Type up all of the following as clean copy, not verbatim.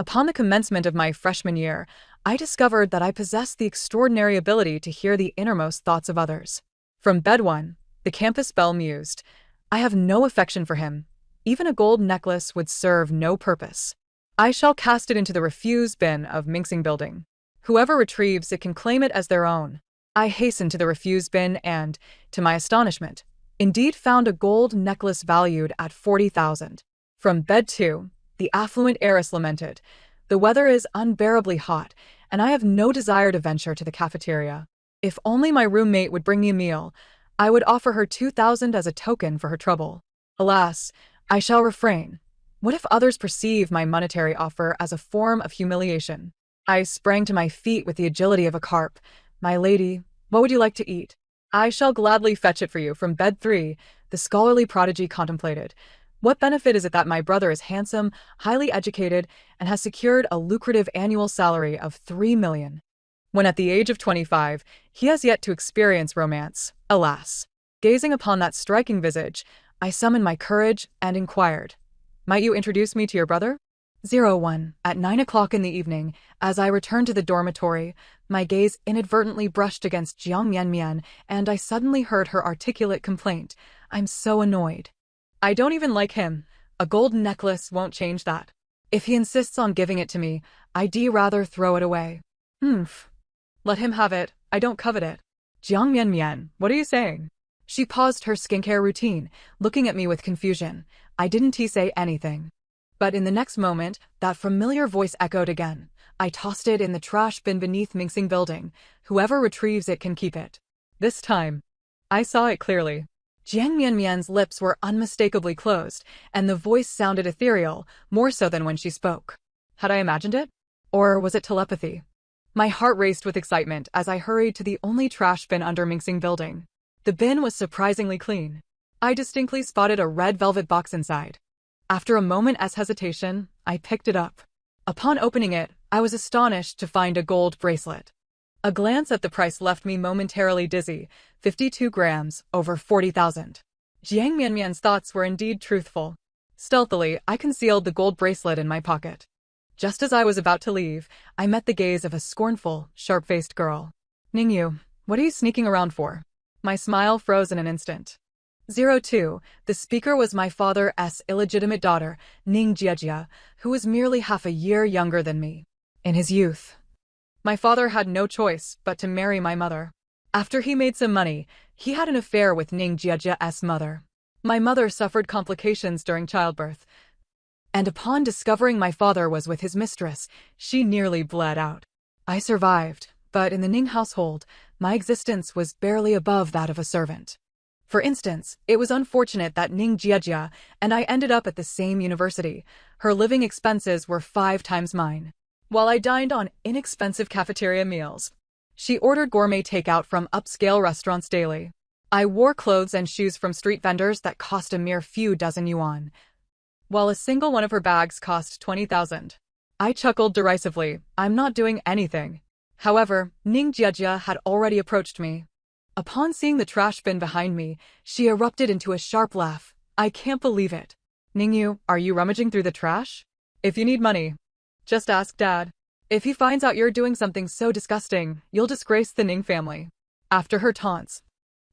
Upon the commencement of my freshman year, I discovered that I possessed the extraordinary ability to hear the innermost thoughts of others. From bed one, the campus belle mused, "I have no affection for him. Even a gold necklace would serve no purpose. I shall cast it into the refuse bin of Minxing Building. Whoever retrieves it can claim it as their own." I hastened to the refuse bin and, to my astonishment, indeed found a gold necklace valued at 40,000. From bed two, the affluent heiress lamented, "The weather is unbearably hot, and I have no desire to venture to the cafeteria. If only my roommate would bring me a meal, I would offer her 2,000 as a token for her trouble. Alas, I shall refrain. What if others perceive my monetary offer as a form of humiliation?" I sprang to my feet with the agility of a carp. "My lady, what would you like to eat?" "I shall gladly fetch it for you from bed three," the scholarly prodigy contemplated. "What benefit is it that my brother is handsome, highly educated, and has secured a lucrative annual salary of 3 million, when at the age of 25, he has yet to experience romance? Alas!" Gazing upon that striking visage, I summoned my courage and inquired, "Might you introduce me to your brother?" 01. At 9 o'clock in the evening, as I returned to the dormitory, my gaze inadvertently brushed against Jiang Mianmian, and I suddenly heard her articulate complaint, "I'm so annoyed. I don't even like him. A gold necklace won't change that. If he insists on giving it to me, I'd rather throw it away." "Humph. Let him have it. I don't covet it." "Jiang Mianmian, what are you saying?" She paused her skincare routine, looking at me with confusion. I didn't say anything. But in the next moment, that familiar voice echoed again. "I tossed it in the trash bin beneath Minxing Building. Whoever retrieves it can keep it." This time, I saw it clearly. Jiang Mianmian's lips were unmistakably closed, and the voice sounded ethereal, more so than when she spoke. Had I imagined it? Or was it telepathy? My heart raced with excitement as I hurried to the only trash bin under Minxing Building. The bin was surprisingly clean. I distinctly spotted a red velvet box inside. After a moment's hesitation, I picked it up. Upon opening it, I was astonished to find a gold bracelet. A glance at the price left me momentarily dizzy, 52 grams, over 40,000. Jiang Mianmian's thoughts were indeed truthful. Stealthily, I concealed the gold bracelet in my pocket. Just as I was about to leave, I met the gaze of a scornful, sharp-faced girl. "Ningyu, what are you sneaking around for?" My smile froze in an instant. 02. The speaker was my father's illegitimate daughter, Ning Jiejia, who was merely half a year younger than me. In his youth, my father had no choice but to marry my mother. After he made some money, he had an affair with Ning Jiejia's mother. My mother suffered complications during childbirth, and upon discovering my father was with his mistress, she nearly bled out. I survived, but in the Ning household, my existence was barely above that of a servant. For instance, it was unfortunate that Ning Jiejia and I ended up at the same university. Her living expenses were 5 times mine. While I dined on inexpensive cafeteria meals, she ordered gourmet takeout from upscale restaurants daily. I wore clothes and shoes from street vendors that cost a mere few dozen yuan, while a single one of her bags cost 20,000. I chuckled derisively. I'm not doing anything. However, Ning Jiejia had already approached me. Upon seeing the trash bin behind me, she erupted into a sharp laugh. "I can't believe it. Ningyu, are you rummaging through the trash? If you need money, just ask Dad. If he finds out you're doing something so disgusting, you'll disgrace the Ning family." After her taunts,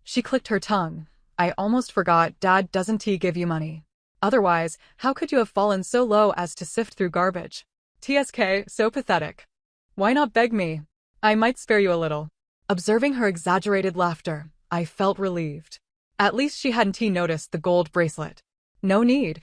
she clicked her tongue. "I almost forgot, Dad doesn't give you money. Otherwise, how could you have fallen so low as to sift through garbage? TSK, so pathetic. Why not beg me? I might spare you a little." Observing her exaggerated laughter, I felt relieved. At least she hadn't noticed the gold bracelet. "No need,"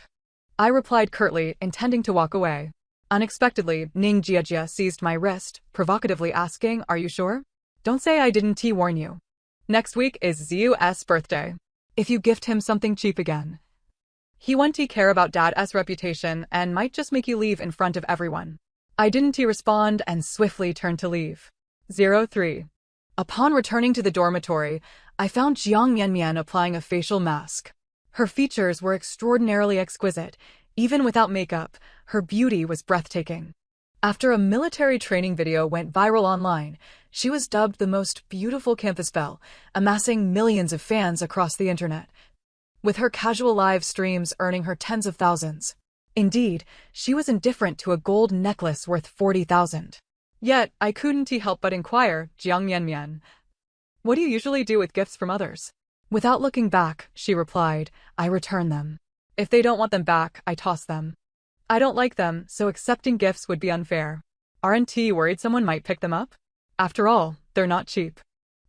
I replied curtly, intending to walk away. Unexpectedly, Ning Jiejia seized my wrist, provocatively asking, "Are you sure? Don't say I didn't warn you. Next week is Zu's birthday. If you gift him something cheap again, he won't care about Dad's reputation and might just make you leave in front of everyone." I didn't respond and swiftly turned to leave. 03. Upon returning to the dormitory, I found Jiang Mianmian applying a facial mask. Her features were extraordinarily exquisite. Even without makeup, her beauty was breathtaking. After a military training video went viral online, she was dubbed the most beautiful campus belle, amassing millions of fans across the internet, with her casual live streams earning her tens of thousands. Indeed, she was indifferent to a gold necklace worth 40,000. Yet, I couldn't help but inquire, Jiang Mian, what do you usually do with gifts from others? Without looking back, she replied, I return them. If they don't want them back, I toss them. I don't like them, so accepting gifts would be unfair. Aren't you worried someone might pick them up? After all, they're not cheap.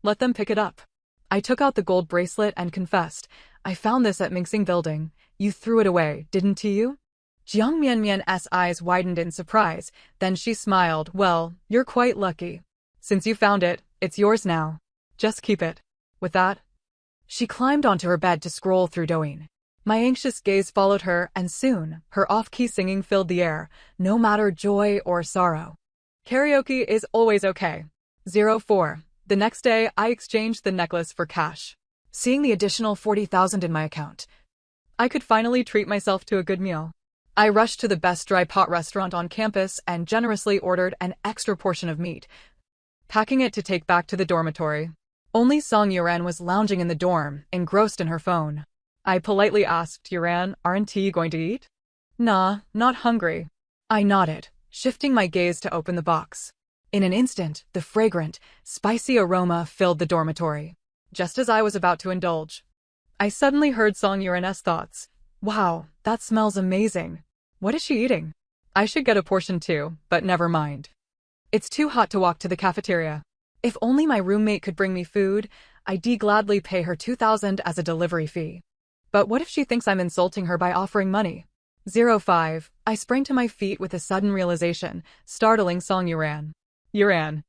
Let them pick it up. I took out the gold bracelet and confessed, I found this at Mingxing Building. You threw it away, didn't you? Jiang Mian's eyes widened in surprise, then she smiled, well, you're quite lucky. Since you found it, it's yours now. Just keep it. With that, she climbed onto her bed to scroll through Douyin. My anxious gaze followed her, and soon, her off-key singing filled the air, no matter joy or sorrow. Karaoke is always okay. 04. The next day, I exchanged the necklace for cash. Seeing the additional 40,000 in my account, I could finally treat myself to a good meal. I rushed to the best dry pot restaurant on campus and generously ordered an extra portion of meat, packing it to take back to the dormitory. Only Song Yuran was lounging in the dorm, engrossed in her phone. I politely asked, Yuran, aren't you going to eat? Nah, not hungry. I nodded, shifting my gaze to open the box. In an instant, the fragrant, spicy aroma filled the dormitory. Just as I was about to indulge, I suddenly heard Song Yuran's thoughts. Wow, that smells amazing. What is she eating? I should get a portion too, but never mind. It's too hot to walk to the cafeteria. If only my roommate could bring me food, I'd gladly pay her 2,000 as a delivery fee. But what if she thinks I'm insulting her by offering money? 05. I sprang to my feet with a sudden realization, startling Song Yuran. Yuran.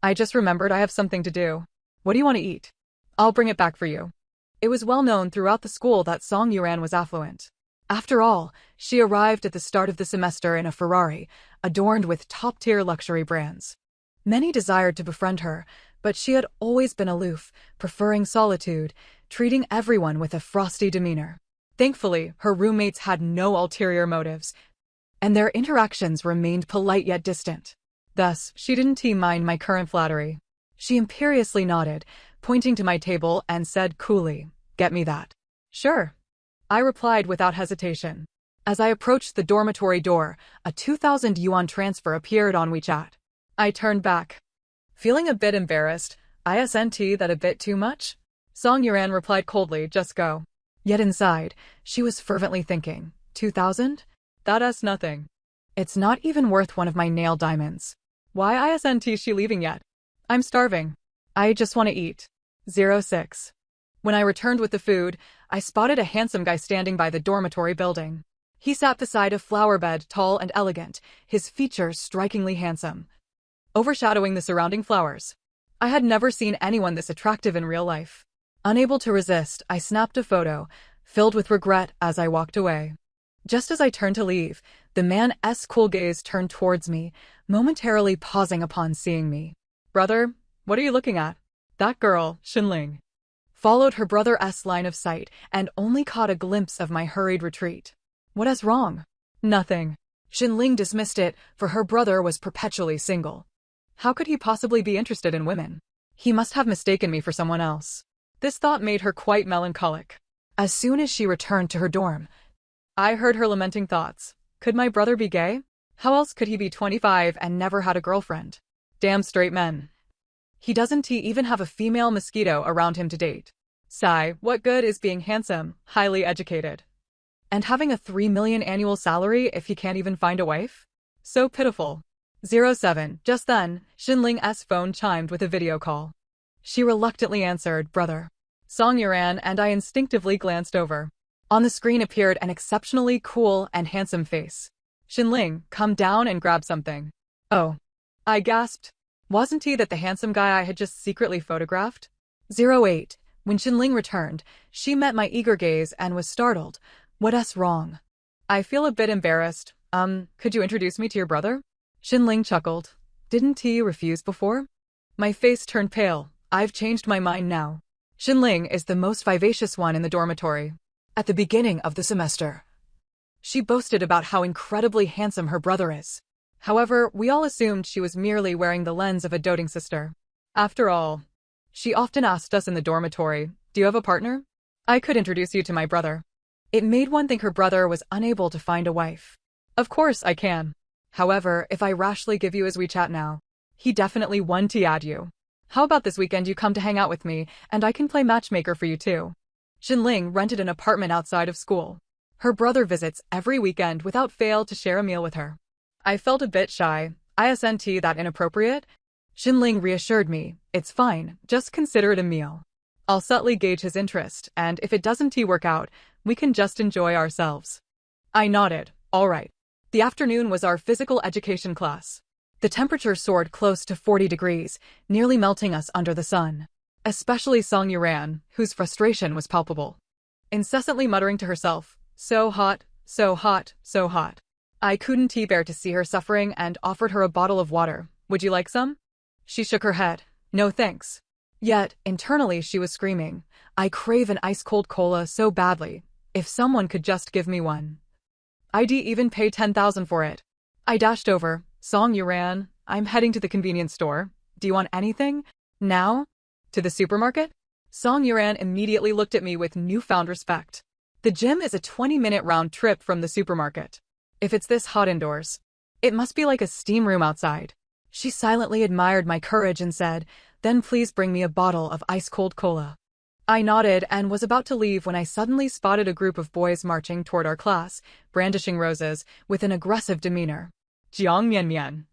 I just remembered I have something to do. What do you want to eat? I'll bring it back for you. It was well known throughout the school that Song Yuran was affluent. After all, she arrived at the start of the semester in a Ferrari, adorned with top-tier luxury brands. Many desired to befriend her, but she had always been aloof, preferring solitude, treating everyone with a frosty demeanor. Thankfully, her roommates had no ulterior motives, and their interactions remained polite yet distant. Thus, she didn't mind my current flattery. She imperiously nodded, pointing to my table, and said coolly, "Get me that." "Sure," I replied without hesitation. As I approached the dormitory door, a 2,000 yuan transfer appeared on WeChat. I turned back, feeling a bit embarrassed. Isn't that a bit too much? Song Yuran replied coldly, "Just go." Yet inside, she was fervently thinking, 2,000? That's nothing. It's not even worth one of my nail diamonds. Why isn't she leaving yet? I'm starving. I just want to eat. 06. When I returned with the food, I spotted a handsome guy standing by the dormitory building. He sat beside a flower bed, tall and elegant, his features strikingly handsome, overshadowing the surrounding flowers. I had never seen anyone this attractive in real life. Unable to resist, I snapped a photo, filled with regret as I walked away. Just as I turned to leave, the man's cool gaze turned towards me, momentarily pausing upon seeing me. "Brother, what are you looking at?" That girl, Xinling, followed her brother's line of sight and only caught a glimpse of my hurried retreat. "What is wrong?" "Nothing." Xinling dismissed it, for her brother was perpetually single. How could he possibly be interested in women? He must have mistaken me for someone else. This thought made her quite melancholic. As soon as she returned to her dorm, I heard her lamenting thoughts. Could my brother be gay? How else could he be 25 and never had a girlfriend? Damn straight men. He doesn't even have a female mosquito around him to date. Sigh, what good is being handsome, highly educated, and having a 3 million annual salary if he can't even find a wife? So pitiful. 07. Just then, Xinling's phone chimed with a video call. She reluctantly answered, "Brother." Song Yuran and I instinctively glanced over. On the screen appeared an exceptionally cool and handsome face. "Xinling, come down and grab something." "Oh." I gasped. Wasn't he that the handsome guy I had just secretly photographed? 08. When Xinling returned, she met my eager gaze and was startled. "What's wrong?" "I feel a bit embarrassed. Could you introduce me to your brother?" Xinling chuckled. "Didn't he refuse before?" My face turned pale. "I've changed my mind now. Xinling is the most vivacious one in the dormitory." At the beginning of the semester, she boasted about how incredibly handsome her brother is. However, we all assumed she was merely wearing the lens of a doting sister. After all, she often asked us in the dormitory, "Do you have a partner? I could introduce you to my brother." It made one think her brother was unable to find a wife. Of course I can. However, if I rashly give you his WeChat now, he definitely won't add you. How about this weekend you come to hang out with me, and I can play matchmaker for you too? Xinling rented an apartment outside of school. Her brother visits every weekend without fail to share a meal with her. I felt a bit shy. Isn't that inappropriate? Xinling reassured me, it's fine, just consider it a meal. I'll subtly gauge his interest, and if it doesn't work out, we can just enjoy ourselves. I nodded, all right. The afternoon was our physical education class. The temperature soared close to 40 degrees, nearly melting us under the sun. Especially Song Yuran, whose frustration was palpable. Incessantly muttering to herself, so hot, so hot, so hot. I couldn't bear to see her suffering and offered her a bottle of water. Would you like some? She shook her head. No thanks. Yet, internally she was screaming, I crave an ice-cold cola so badly. If someone could just give me one. I'd even pay 10,000 for it. I dashed over. Song Yuran, I'm heading to the convenience store. Do you want anything? Now? To the supermarket? Song Yuran immediately looked at me with newfound respect. The gym is a 20-minute round trip from the supermarket. If it's this hot indoors, it must be like a steam room outside. She silently admired my courage and said, then please bring me a bottle of ice-cold cola. I nodded and was about to leave when I suddenly spotted a group of boys marching toward our class, brandishing roses, with an aggressive demeanor. Jiang Mianmian.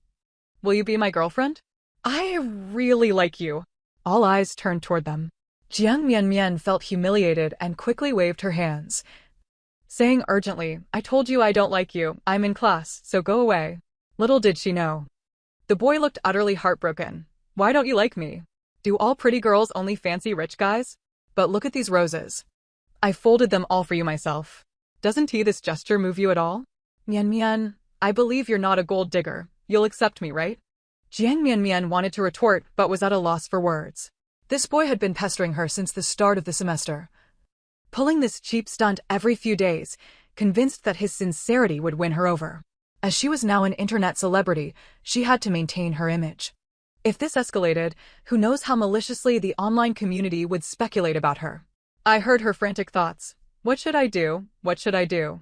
Will you be my girlfriend? I really like you. All eyes turned toward them. Jiang Mianmian felt humiliated and quickly waved her hands, saying urgently, I told you I don't like you, I'm in class, so go away. Little did she know. The boy looked utterly heartbroken. Why don't you like me? Do all pretty girls only fancy rich guys? But look at these roses. I folded them all for you myself. Doesn't this gesture move you at all? Mian, I believe you're not a gold digger. You'll accept me, right? Jiang Mian wanted to retort, but was at a loss for words. This boy had been pestering her since the start of the semester, pulling this cheap stunt every few days, convinced that his sincerity would win her over. As she was now an internet celebrity, she had to maintain her image. If this escalated, who knows how maliciously the online community would speculate about her. I heard her frantic thoughts. What should I do? What should I do?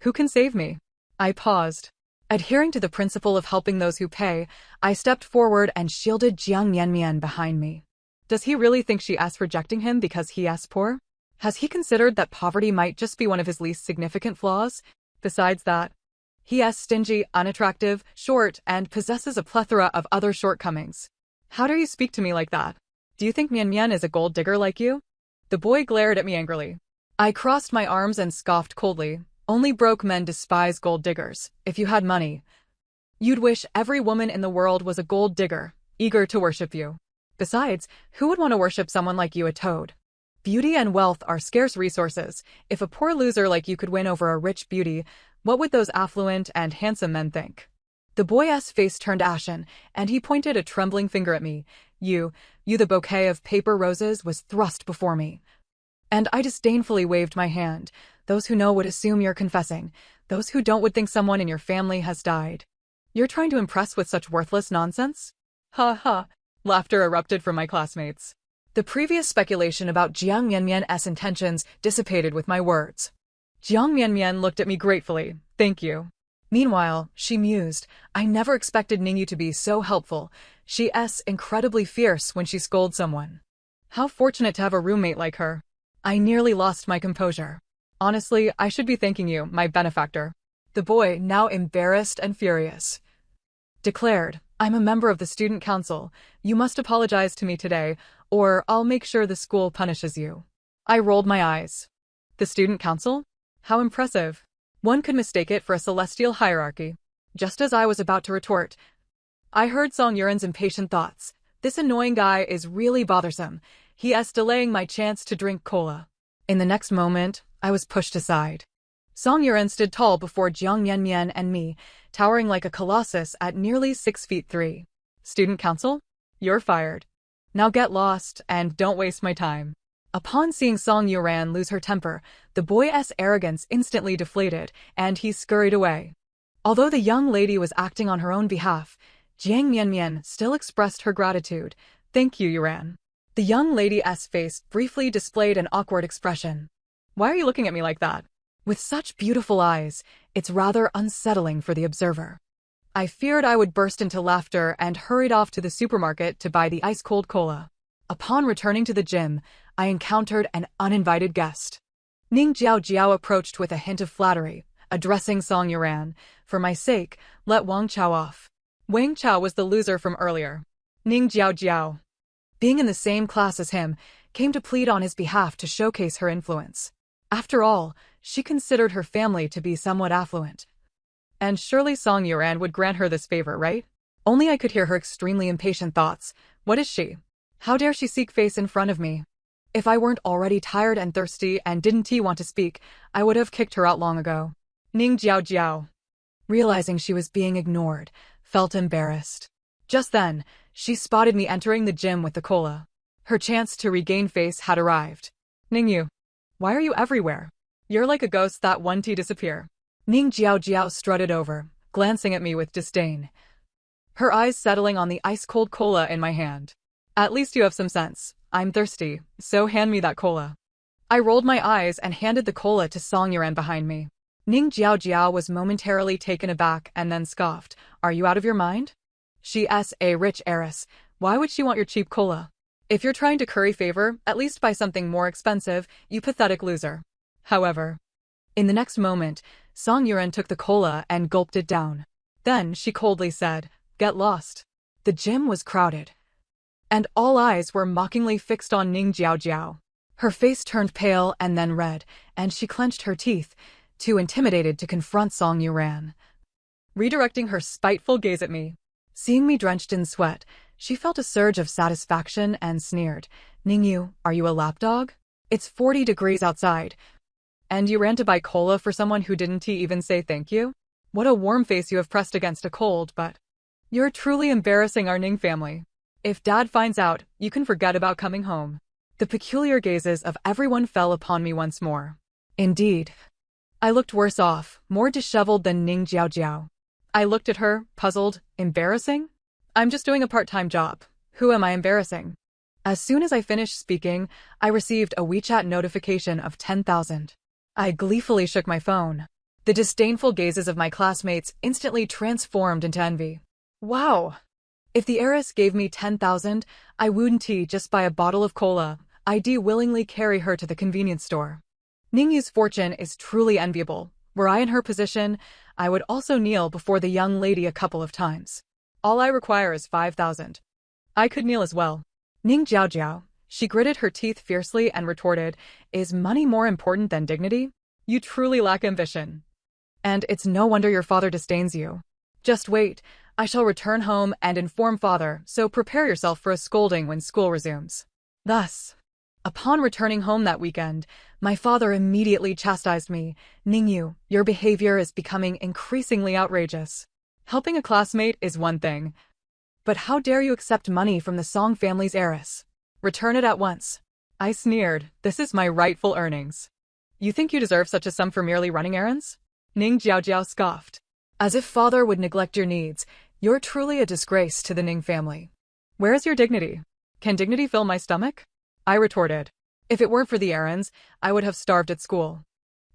Who can save me? I paused. Adhering to the principle of helping those who pay, I stepped forward and shielded Jiang Mianmian behind me. Does he really think she's rejecting him because he's poor? Has he considered that poverty might just be one of his least significant flaws? Besides that, he's stingy, unattractive, short, and possesses a plethora of other shortcomings. How dare you speak to me like that? Do you think Mian is a gold digger like you? The boy glared at me angrily. I crossed my arms and scoffed coldly. Only broke men despise gold diggers. If you had money, you'd wish every woman in the world was a gold digger, eager to worship you. Besides, who would want to worship someone like you, a toad? Beauty and wealth are scarce resources. If a poor loser like you could win over a rich beauty, what would those affluent and handsome men think? The boy's face turned ashen, and he pointed a trembling finger at me. You, the bouquet of paper roses was thrust before me. And I disdainfully waved my hand. Those who know would assume you're confessing. Those who don't would think someone in your family has died. You're trying to impress with such worthless nonsense? Ha ha. Laughter erupted from my classmates. The previous speculation about Jiang Mianmian's intentions dissipated with my words. Jiang Mianmian looked at me gratefully. Thank you. Meanwhile, she mused, I never expected Ningyu to be so helpful. She's incredibly fierce when she scolds someone. How fortunate to have a roommate like her. I nearly lost my composure. Honestly, I should be thanking you, my benefactor. The boy, now embarrassed and furious, declared, I'm a member of the student council. You must apologize to me today, or I'll make sure the school punishes you. I rolled my eyes. The student council? How impressive. One could mistake it for a celestial hierarchy. Just as I was about to retort, I heard Song Yuran's impatient thoughts. This annoying guy is really bothersome. He's delaying my chance to drink cola. In the next moment, I was pushed aside. Song Yuran stood tall before Jiang Mianmian and me, towering like a colossus at nearly 6'3". Student council? You're fired. Now get lost and don't waste my time. Upon seeing Song Yuran lose her temper, the boy's arrogance instantly deflated, and he scurried away. Although the young lady was acting on her own behalf, Jiang Mianmian still expressed her gratitude. Thank you, Yuran. The young lady's face briefly displayed an awkward expression. Why are you looking at me like that? With such beautiful eyes, it's rather unsettling for the observer. I feared I would burst into laughter and hurried off to the supermarket to buy the ice-cold cola. Upon returning to the gym, I encountered an uninvited guest. Ning Jiao approached with a hint of flattery, addressing Song Yuran. For my sake, let Wang Chao off. Wang Chao was the loser from earlier. Ning Jiao, being in the same class as him, came to plead on his behalf to showcase her influence. After all, she considered her family to be somewhat affluent. And surely Song Yuran would grant her this favor, right? Only I could hear her extremely impatient thoughts. What is she? How dare she seek face in front of me? If I weren't already tired and thirsty and didn't want to speak, I would have kicked her out long ago. Ning Jiao, realizing she was being ignored, felt embarrassed. Just then, she spotted me entering the gym with the cola. Her chance to regain face had arrived. Ningyu, why are you everywhere? You're like a ghost that won't disappear. Ning Jiao strutted over, glancing at me with disdain. Her eyes settling on the ice-cold cola in my hand. At least you have some sense. I'm thirsty, so hand me that cola. I rolled my eyes and handed the cola to Song Yuran behind me. Ning Jiao was momentarily taken aback and then scoffed. Are you out of your mind? She's a rich heiress. Why would she want your cheap cola? If you're trying to curry favor, at least buy something more expensive, you pathetic loser. However, in the next moment, Song Yuran took the cola and gulped it down. Then she coldly said, "Get lost." The gym was crowded, and all eyes were mockingly fixed on Ning Jiao. Her face turned pale and then red, and she clenched her teeth, too intimidated to confront Song Yuran. Redirecting her spiteful gaze at me. Seeing me drenched in sweat, she felt a surge of satisfaction and sneered. Ningyu, are you a lapdog? It's 40 degrees outside. And you ran to buy cola for someone who didn't even say thank you? What a warm face you have pressed against a cold, but you're truly embarrassing our Ning family. If Dad finds out, you can forget about coming home. The peculiar gazes of everyone fell upon me once more. Indeed, I looked worse off, more disheveled than Ning Jiao. I looked at her, puzzled. Embarrassing? I'm just doing a part-time job. Who am I embarrassing? As soon as I finished speaking, I received a WeChat notification of 10,000. I gleefully shook my phone. The disdainful gazes of my classmates instantly transformed into envy. Wow! If the heiress gave me 10,000, I wouldn't just buy a bottle of cola. I'd willingly carry her to the convenience store. Ningyu's fortune is truly enviable. Were I in her position, I would also kneel before the young lady a couple of times. All I require is 5,000. I could kneel as well. Ning Jiao. She gritted her teeth fiercely and retorted, is money more important than dignity? You truly lack ambition. And it's no wonder your father disdains you. Just wait, I shall return home and inform father, so prepare yourself for a scolding when school resumes. Thus, upon returning home that weekend, my father immediately chastised me. Ningyu, your behavior is becoming increasingly outrageous. Helping a classmate is one thing, but how dare you accept money from the Song family's heiress? Return it at once. I sneered, this is my rightful earnings. You think you deserve such a sum for merely running errands? Ning Jiao scoffed. As if father would neglect your needs, you're truly a disgrace to the Ning family. Where is your dignity? Can dignity fill my stomach? I retorted. If it weren't for the errands, I would have starved at school.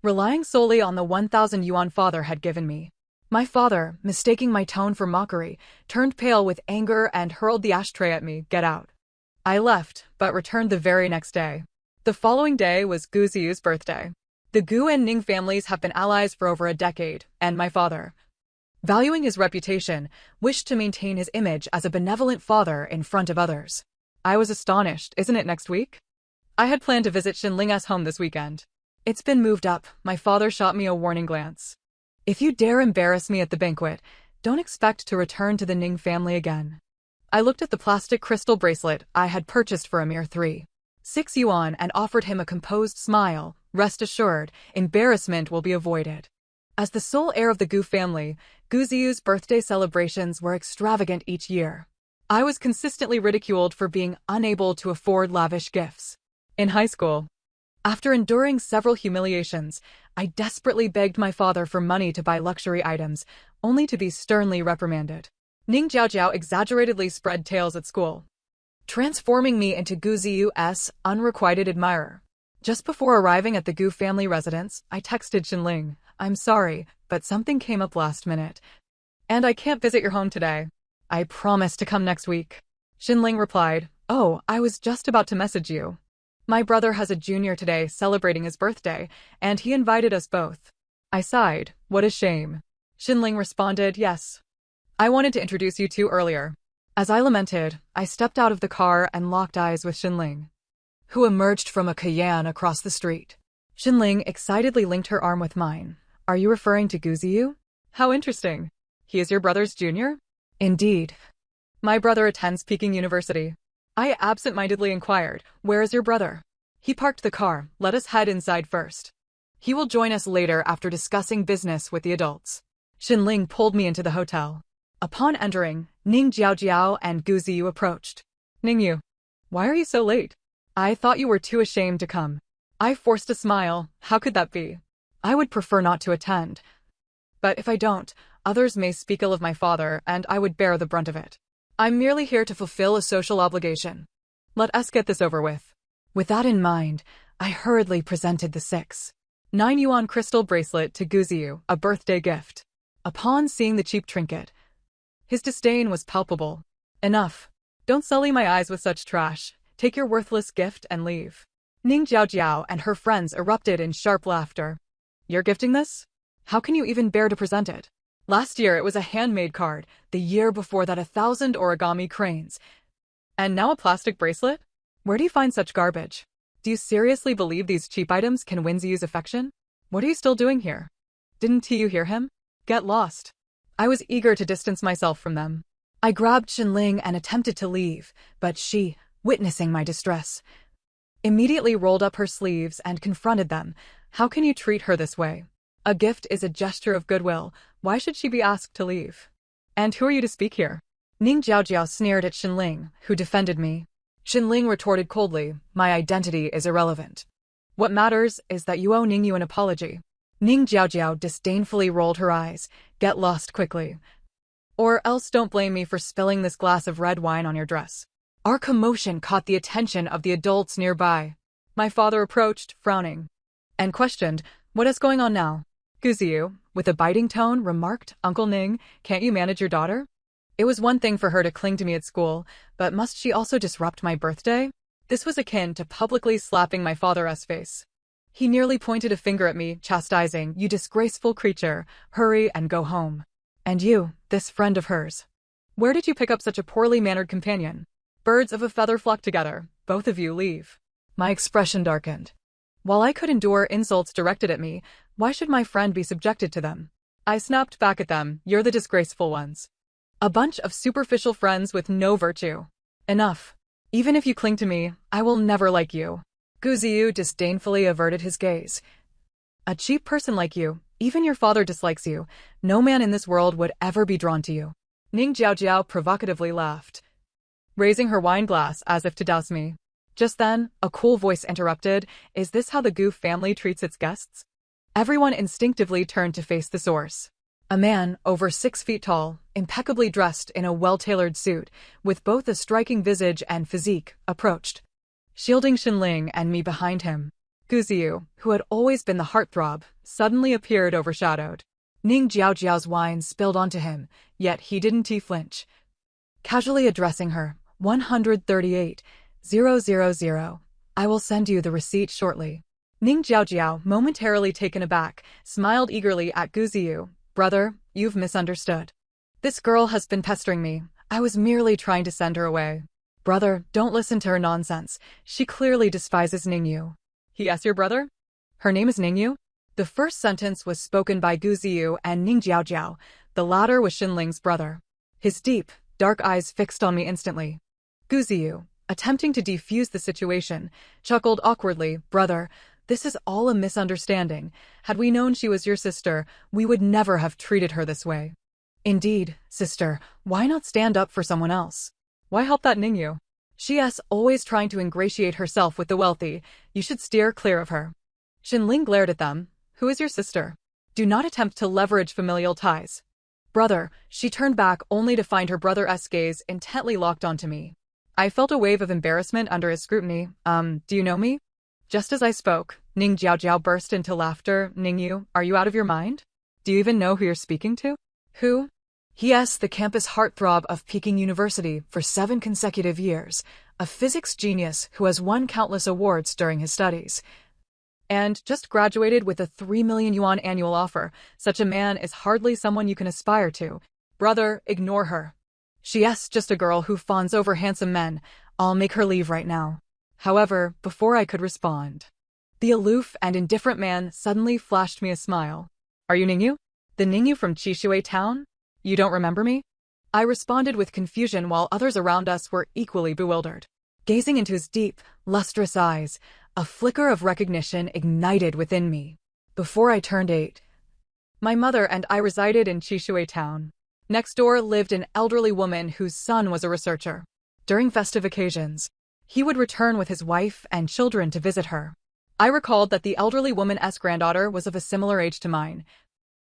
Relying solely on the 1,000 yuan father had given me. My father, mistaking my tone for mockery, turned pale with anger and hurled the ashtray at me. Get out. I left, but returned the very next day. The following day was Gu Ziyu's birthday. The Gu and Ning families have been allies for over a decade, and my father, valuing his reputation, wished to maintain his image as a benevolent father in front of others. I was astonished. Isn't it next week? I had planned to visit Xinling's home this weekend. It's been moved up. My father shot me a warning glance. If you dare embarrass me at the banquet, don't expect to return to the Ning family again. I looked at the plastic crystal bracelet I had purchased for a mere 3.6 yuan and offered him a composed smile. Rest assured, embarrassment will be avoided. As the sole heir of the Gu family, Gu Ziyu's birthday celebrations were extravagant each year. I was consistently ridiculed for being unable to afford lavish gifts. In high school, after enduring several humiliations, I desperately begged my father for money to buy luxury items, only to be sternly reprimanded. Ning Jiao exaggeratedly spread tales at school, transforming me into Gu Ziyu's unrequited admirer. Just before arriving at the Gu family residence, I texted Xinling, "I'm sorry, but something came up last minute, and I can't visit your home today. I promise to come next week." Xinling replied, "Oh, I was just about to message you. My brother has a junior today celebrating his birthday, and he invited us both." I sighed, "What a shame." Xinling responded, "Yes. I wanted to introduce you two earlier." As I lamented, I stepped out of the car and locked eyes with Xinling, who emerged from a Cayenne across the street. Xinling excitedly linked her arm with mine. "Are you referring to Guziyu? How interesting. He is your brother's junior?" "Indeed. My brother attends Peking University." I absent-mindedly inquired, "Where is your brother?" "He parked the car. Let us head inside first. He will join us later after discussing business with the adults." Xinling pulled me into the hotel. Upon entering, Ning Jiaojiao and Guziyu approached. "Ningyu, why are you so late? I thought you were too ashamed to come." I forced a smile. How could that be? I would prefer not to attend. But if I don't, others may speak ill of my father, and I would bear the brunt of it. I'm merely here to fulfill a social obligation. Let us get this over with. With that in mind, I hurriedly presented the 6.9 yuan crystal bracelet to Guziyu, a birthday gift. Upon seeing the cheap trinket, his disdain was palpable. "Enough. Don't sully my eyes with such trash. Take your worthless gift and leave." Ning Jiaojiao and her friends erupted in sharp laughter. "You're gifting this? How can you even bear to present it? Last year it was a handmade card, the year before that 1,000 origami cranes. And now a plastic bracelet? Where do you find such garbage? Do you seriously believe these cheap items can win Ziyu's affection? What are you still doing here? Didn't you hear him? Get lost." I was eager to distance myself from them. I grabbed Xinling and attempted to leave, but she, witnessing my distress, immediately rolled up her sleeves and confronted them. "How can you treat her this way? A gift is a gesture of goodwill. Why should she be asked to leave? And who are you to speak here?" Ning Jiaojiao sneered at Xinling, who defended me. Xinling retorted coldly, "My identity is irrelevant. What matters is that you owe Ningyu an apology." Ning Jiaojiao disdainfully rolled her eyes. "Get lost quickly. Or else don't blame me for spilling this glass of red wine on your dress." Our commotion caught the attention of the adults nearby. My father approached, frowning, and questioned, "What is going on now?" Guziyu, with a biting tone, remarked, "Uncle Ning, can't you manage your daughter? It was one thing for her to cling to me at school, but must she also disrupt my birthday?" This was akin to publicly slapping my father's face. He nearly pointed a finger at me, chastising, "You disgraceful creature, hurry and go home. And you, this friend of hers. Where did you pick up such a poorly mannered companion? Birds of a feather flock together, both of you leave." My expression darkened. While I could endure insults directed at me, why should my friend be subjected to them? I snapped back at them, "You're the disgraceful ones. A bunch of superficial friends with no virtue. Enough. Even if you cling to me, I will never like you." Guziyu disdainfully averted his gaze. "A cheap person like you, even your father dislikes you. No man in this world would ever be drawn to you." Ning Jiaojiao provocatively laughed, raising her wine glass as if to douse me. Just then, a cool voice interrupted, "Is this how the Gu family treats its guests?" Everyone instinctively turned to face the source. A man, over 6 feet tall, impeccably dressed in a well-tailored suit, with both a striking visage and physique, approached, shielding Xinling and me behind him. Guziyu, who had always been the heartthrob, suddenly appeared overshadowed. Ning Jiaojiao's wine spilled onto him, yet he didn't flinch. Casually addressing her, 138,000, "I will send you the receipt shortly." Ning Jiaojiao, momentarily taken aback, smiled eagerly at Guziyu. "Brother, you've misunderstood. This girl has been pestering me. I was merely trying to send her away." "Brother, don't listen to her nonsense. She clearly despises Ningyu." "Yes, your brother? Her name is Ningyu?" The first sentence was spoken by Guziyu and Ning Jiaojiao. The latter was Xinling's brother. His deep, dark eyes fixed on me instantly. Guziyu, attempting to defuse the situation, chuckled awkwardly, "Brother, this is all a misunderstanding. Had we known she was your sister, we would never have treated her this way." "Indeed, sister, why not stand up for someone else? Why help that Ningyu? She's always trying to ingratiate herself with the wealthy. You should steer clear of her." Xinling glared at them. "Who is your sister? Do not attempt to leverage familial ties." "Brother," she turned back only to find her brother's gaze intently locked onto me. I felt a wave of embarrassment under his scrutiny. Do you know me?" Just as I spoke, Ning Jiao burst into laughter. Ningyu, are you out of your mind? Do you even know who you're speaking to? Who? Yes, the campus heartthrob of Peking University for 7 consecutive years, a physics genius who has won countless awards during his studies. And just graduated with a 3 million yuan annual offer. Such a man is hardly someone you can aspire to. Brother, ignore her. She's just a girl who fawns over handsome men. I'll make her leave right now. However, before I could respond, the aloof and indifferent man suddenly flashed me a smile. Are you Ningyu? The Ningyu from Chishui town? You don't remember me? I responded with confusion while others around us were equally bewildered. Gazing into his deep, lustrous eyes, a flicker of recognition ignited within me. Before I turned 8, my mother and I resided in Chishui town. Next door lived an elderly woman whose son was a researcher. During festive occasions, he would return with his wife and children to visit her. I recalled that the elderly woman's granddaughter was of a similar age to mine,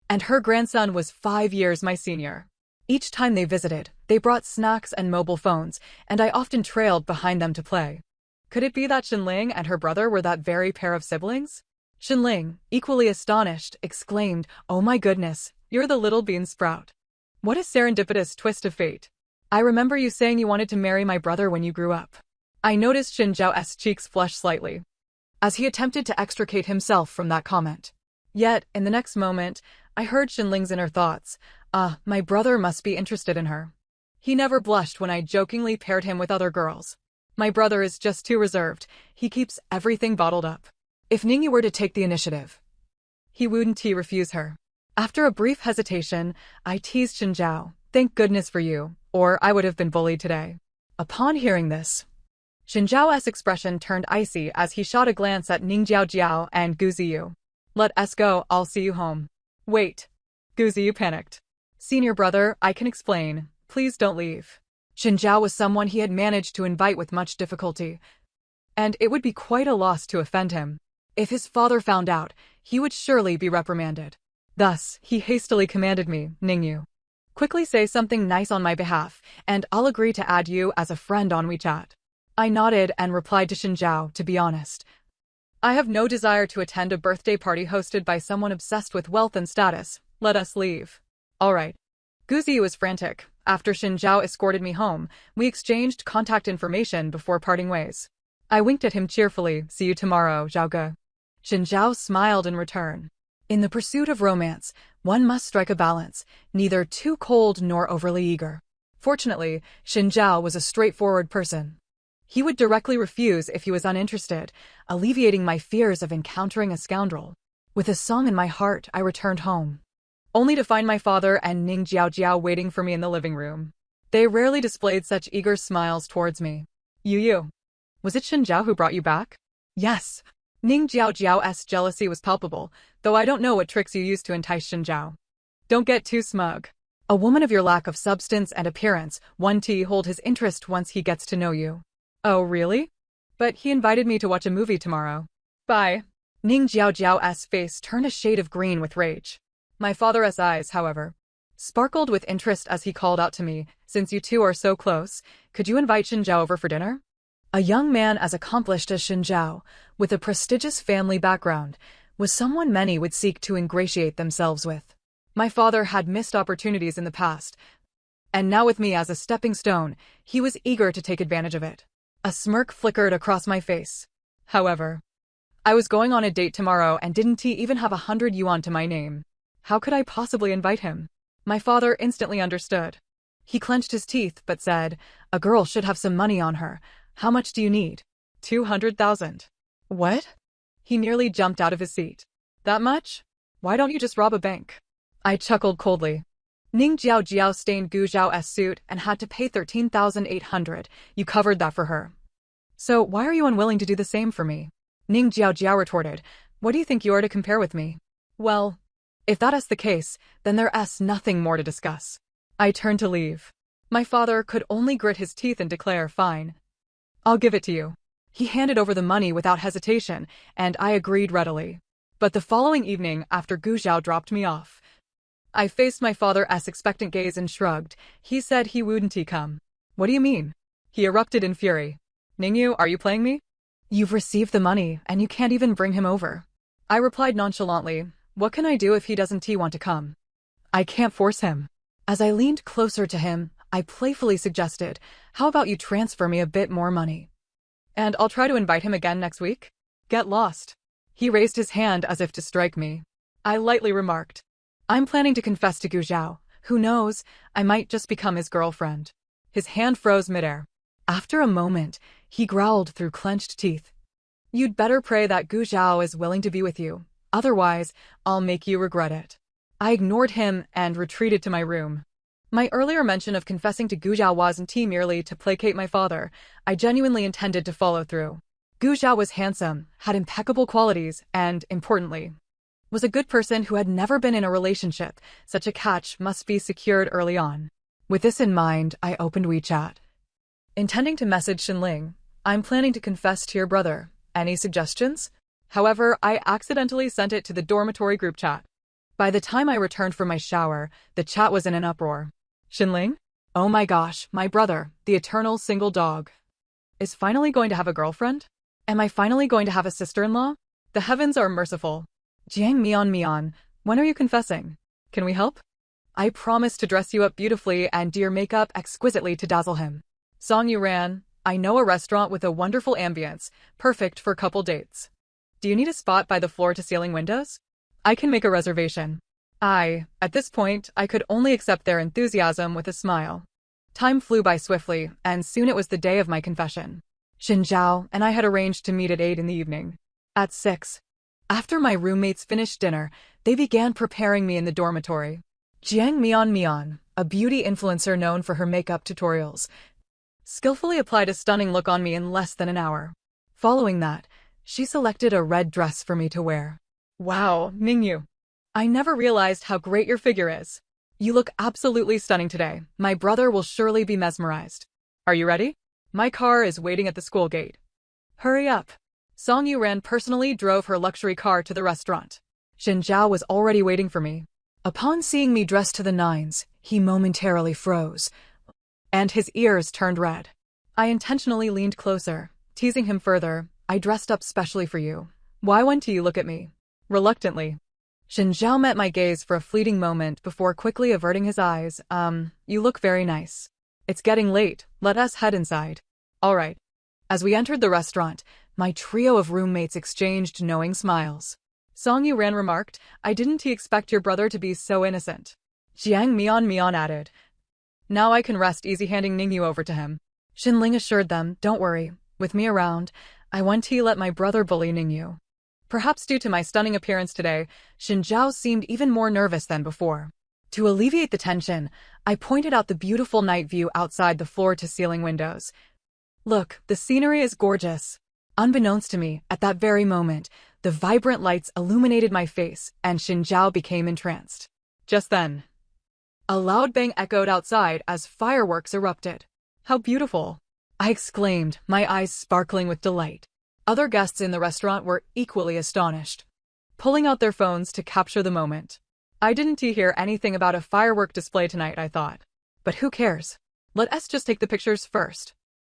and her grandson was 5 years my senior. Each time they visited, they brought snacks and mobile phones, and I often trailed behind them to play. Could it be that Xinling and her brother were that very pair of siblings? Xinling, equally astonished, exclaimed, "Oh my goodness, you're the little bean sprout. What a serendipitous twist of fate. I remember you saying you wanted to marry my brother when you grew up." I noticed Xin Zhao's cheeks flush slightly, as he attempted to extricate himself from that comment. Yet, in the next moment, I heard Xinling's inner thoughts. My brother must be interested in her. He never blushed when I jokingly paired him with other girls. My brother is just too reserved. He keeps everything bottled up. If Ningyu were to take the initiative, he wouldn't refuse her. After a brief hesitation, I teased Xin Zhao, "Thank goodness for you, or I would have been bullied today." Upon hearing this, Xin Zhao's expression turned icy as he shot a glance at Ning Jiao and Gu Ziyu. "Let us go, I'll see you home." "Wait." Gu Ziyu panicked. "Senior brother, I can explain. Please don't leave." Xin Zhao was someone he had managed to invite with much difficulty, and it would be quite a loss to offend him. If his father found out, he would surely be reprimanded. Thus, he hastily commanded me, "Ningyu, quickly say something nice on my behalf, and I'll agree to add you as a friend on WeChat." I nodded and replied to Xin Zhao, "To be honest, I have no desire to attend a birthday party hosted by someone obsessed with wealth and status. Let us leave." "All right." Gu Ziyu was frantic. After Xin Zhao escorted me home, we exchanged contact information before parting ways. I winked at him cheerfully. "See you tomorrow, Zhao Ge." Xin Zhao smiled in return. In the pursuit of romance, one must strike a balance, neither too cold nor overly eager. Fortunately, Xin Zhao was a straightforward person. He would directly refuse if he was uninterested, alleviating my fears of encountering a scoundrel. With a song in my heart, I returned home, only to find my father and Ning Jiao waiting for me in the living room. They rarely displayed such eager smiles towards me. "You. Was it Xin Zhao who brought you back?" "Yes." Ning Jiao's jealousy was palpable, though I don't know what tricks you used to entice Xin Zhao. "Don't get too smug. A woman of your lack of substance and appearance won't hold his interest once he gets to know you." "Oh, really? But he invited me to watch a movie tomorrow." "Bye." Ning Jiao's face turned a shade of green with rage. My father's eyes, however, sparkled with interest as he called out to me, "Since you two are so close, could you invite Xin Zhao over for dinner?" A young man as accomplished as Xin Zhao, with a prestigious family background, was someone many would seek to ingratiate themselves with. My father had missed opportunities in the past, and now with me as a stepping stone, he was eager to take advantage of it. A smirk flickered across my face. However, I was going on a date tomorrow and didn't even have 100 yuan to my name. How could I possibly invite him? My father instantly understood. He clenched his teeth but said, "A girl should have some money on her. How much do you need?" 200,000. What? He nearly jumped out of his seat. That much? Why don't you just rob a bank? I chuckled coldly. Ning Jiao stained Gu Zhao's suit and had to pay 13,800. You covered that for her. So why are you unwilling to do the same for me? Ning Jiao retorted, "What do you think you are to compare with me?" "Well, if that is the case, then there's nothing more to discuss." I turned to leave. My father could only grit his teeth and declare, "Fine. I'll give it to you." He handed over the money without hesitation, and I agreed readily. But the following evening, after Gu Zhao dropped me off, I faced my father's expectant gaze and shrugged. He said he wouldn't come. "What do you mean?" He erupted in fury. "Ningyu, are you playing me? You've received the money, and you can't even bring him over. I replied nonchalantly, what can I do if he doesn't want to come? I can't force him. As I leaned closer to him, I playfully suggested, how about you transfer me a bit more money? And I'll try to invite him again next week? Get lost. He raised his hand as if to strike me. I lightly remarked, I'm planning to confess to Gu Zhao. Who knows, I might just become his girlfriend. His hand froze midair. After a moment, he growled through clenched teeth. You'd better pray that Gu Zhao is willing to be with you. Otherwise, I'll make you regret it. I ignored him and retreated to my room. My earlier mention of confessing to Gu Zhao wasn't merely to placate my father. I genuinely intended to follow through. Gu Zhao was handsome, had impeccable qualities, and, importantly, was a good person who had never been in a relationship. Such a catch must be secured early on. With this in mind, I opened WeChat. Intending to message Xinling, I'm planning to confess to your brother. Any suggestions? However, I accidentally sent it to the dormitory group chat. By the time I returned from my shower, the chat was in an uproar. Xinling? Oh my gosh, my brother, the eternal single dog, is finally going to have a girlfriend? Am I finally going to have a sister-in-law? The heavens are merciful. Jiang Mian, when are you confessing? Can we help? I promise to dress you up beautifully and do your makeup exquisitely to dazzle him. Song Yuran, I know a restaurant with a wonderful ambience, perfect for couple dates. Do you need a spot by the floor-to-ceiling windows? I can make a reservation. At this point, I could only accept their enthusiasm with a smile. Time flew by swiftly, and soon it was the day of my confession. Xin Zhao and I had arranged to meet at 8 in the evening. At 6. After my roommates finished dinner, they began preparing me in the dormitory. Jiang Mian, a beauty influencer known for her makeup tutorials, skillfully applied a stunning look on me in less than an hour. Following that, she selected a red dress for me to wear. Wow, Ningyu. I never realized how great your figure is. You look absolutely stunning today. My brother will surely be mesmerized. Are you ready? My car is waiting at the school gate. Hurry up. Song Yuran personally drove her luxury car to the restaurant. Xin Zhao was already waiting for me. Upon seeing me dressed to the nines, he momentarily froze, and his ears turned red. I intentionally leaned closer, teasing him further. I dressed up specially for you. Why won't you look at me? Reluctantly. Xin Zhao met my gaze for a fleeting moment before quickly averting his eyes. You look very nice. It's getting late, let us head inside. All right. As we entered the restaurant, my trio of roommates exchanged knowing smiles. Song Yuran remarked, I didn't expect your brother to be so innocent. Jiang Mian added, now I can rest easy handing Ningyu over to him. Xinling assured them, don't worry, with me around, I won't let my brother bully Ningyu. Perhaps due to my stunning appearance today, Xin Zhao seemed even more nervous than before. To alleviate the tension, I pointed out the beautiful night view outside the floor-to-ceiling windows. Look, the scenery is gorgeous. Unbeknownst to me, at that very moment, the vibrant lights illuminated my face, and Xin Zhao became entranced. Just then, a loud bang echoed outside as fireworks erupted. How beautiful! I exclaimed, my eyes sparkling with delight. Other guests in the restaurant were equally astonished, pulling out their phones to capture the moment. I didn't hear anything about a firework display tonight, I thought. But who cares? Let us just take the pictures first.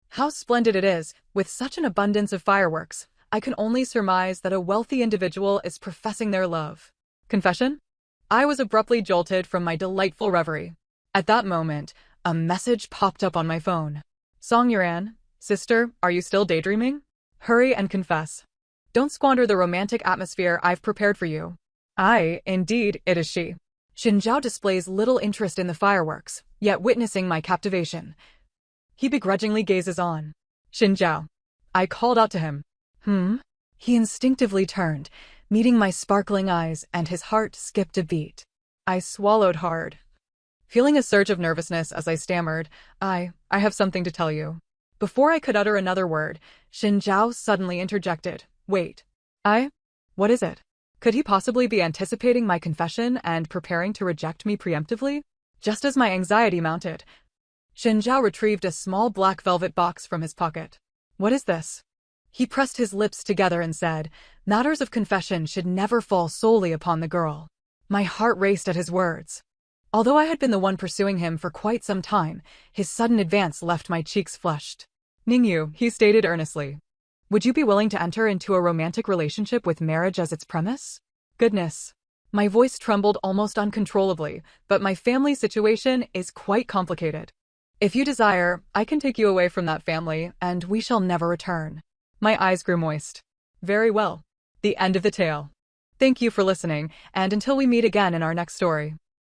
How splendid it is, with such an abundance of fireworks. I can only surmise that a wealthy individual is professing their love. Confession? I was abruptly jolted from my delightful reverie. At that moment, a message popped up on my phone. Song Yuran, sister, are you still daydreaming? Hurry and confess. Don't squander the romantic atmosphere I've prepared for you. Indeed, it is she. Xin Zhao displays little interest in the fireworks, yet witnessing my captivation, he begrudgingly gazes on. Xin Zhao. I called out to him. He instinctively turned, meeting my sparkling eyes, and his heart skipped a beat. I swallowed hard, feeling a surge of nervousness as I stammered, I have something to tell you. Before I could utter another word, Xin Zhao suddenly interjected. Wait. What is it? Could he possibly be anticipating my confession and preparing to reject me preemptively? Just as my anxiety mounted, Xin Zhao retrieved a small black velvet box from his pocket. What is this? He pressed his lips together and said, matters of confession should never fall solely upon the girl. My heart raced at his words. Although I had been the one pursuing him for quite some time, his sudden advance left my cheeks flushed. Ningyu, he stated earnestly. Would you be willing to enter into a romantic relationship with marriage as its premise? Goodness. My voice trembled almost uncontrollably, but my family situation is quite complicated. If you desire, I can take you away from that family, and we shall never return. My eyes grew moist. Very well. The end of the tale. Thank you for listening, and until we meet again in our next story.